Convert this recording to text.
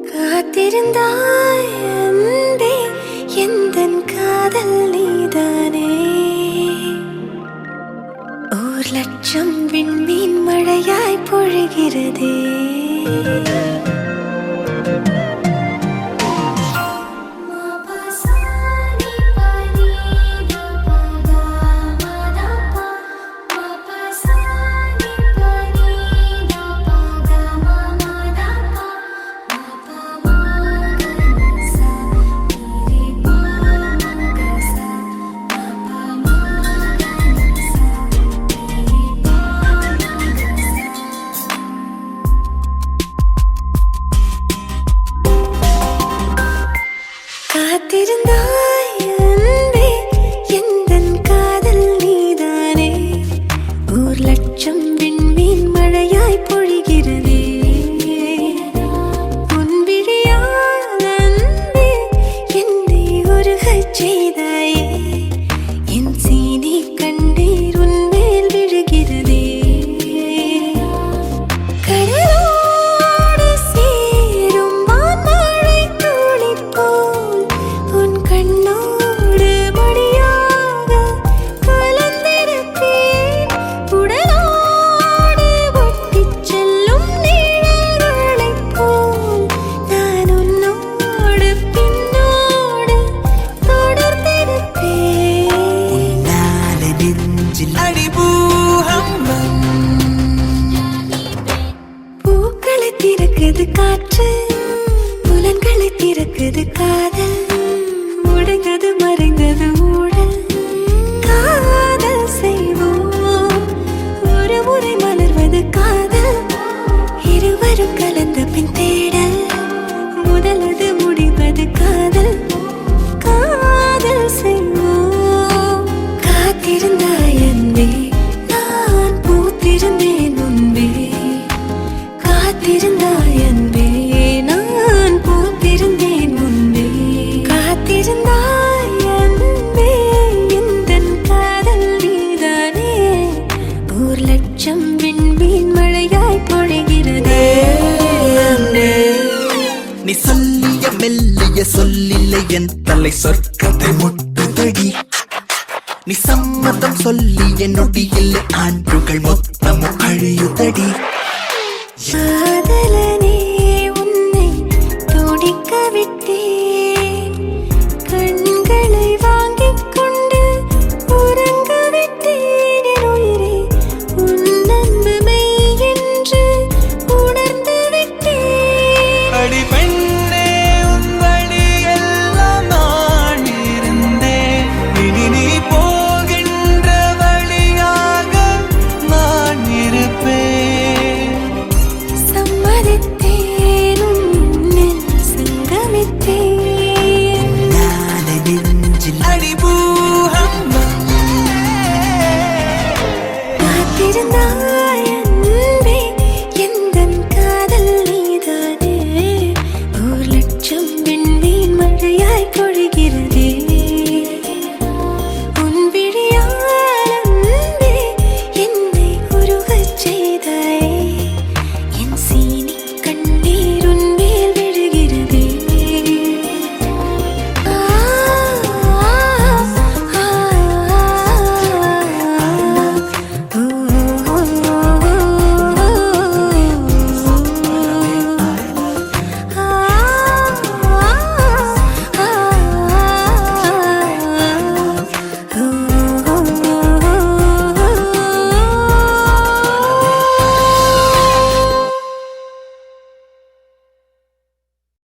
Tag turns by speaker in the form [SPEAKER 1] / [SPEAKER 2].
[SPEAKER 1] காத்திருந்தாய் அன்பே, எந்தன் காதல் நீதானே. 1,00,000 விண்மீன் மழையாய் பொழிகிறதே. காத்திருந்தாய் அன்பே, எந்தன் காதல் நீதானே. 1,00,000 விண்மீன் மழையாய் பொழிகிறதே. உன் விழியால் அன்பே, என்னை உருகச் செய்தாயே. என் சீனி கண்ணீர் உன் மேல் விழுகிறதே. கடலோடு சேரும் வான்மழை துளி போல் உன் கண்ணோடு மடியாக கலந்திருப்பேன். உடலோடு ஒட்டிச் செல்லும் நிழல்களைப் போல் நான் உன்னோடு பின்னோடு தொடர்ந்திருப்பேன்.
[SPEAKER 2] உன்னால நெஞ்சில் அடிபூகம்பம்.
[SPEAKER 1] பூக்களை திறக்குது காற்று, புலன்களை திறக்குது காதல். உடைந்தது மறைந்தது ஊழல், காதல் செய்வோம். ஒரு முறை மலர்வது காதல், இருவரும் கலந்த பின் தேடல். முதலது முடிவது காதல், காதல் செய்வோம். காத்திருந்தாய் அன்பே, நான் பூத்திருந்தேன் முன்பே. காத்திருந்தாய் அன்பே, நான் பூத்திருந்தேன் முன்பே. காத்திருந்தாய் அன்பே, எந்தன் காதல் நீதானே. 1,00,000 விண்மீன் மழையாய் பொழிகிறதே.
[SPEAKER 2] நீ சொல்லிய மெல்லிய சொல்லில்லை என் தலை சொற்கதை முட்டுதடி. நீ சம்மதம் சொல்லிய நொடியில் ஆண்டுகள் மொத்தமும் அழியுதடி.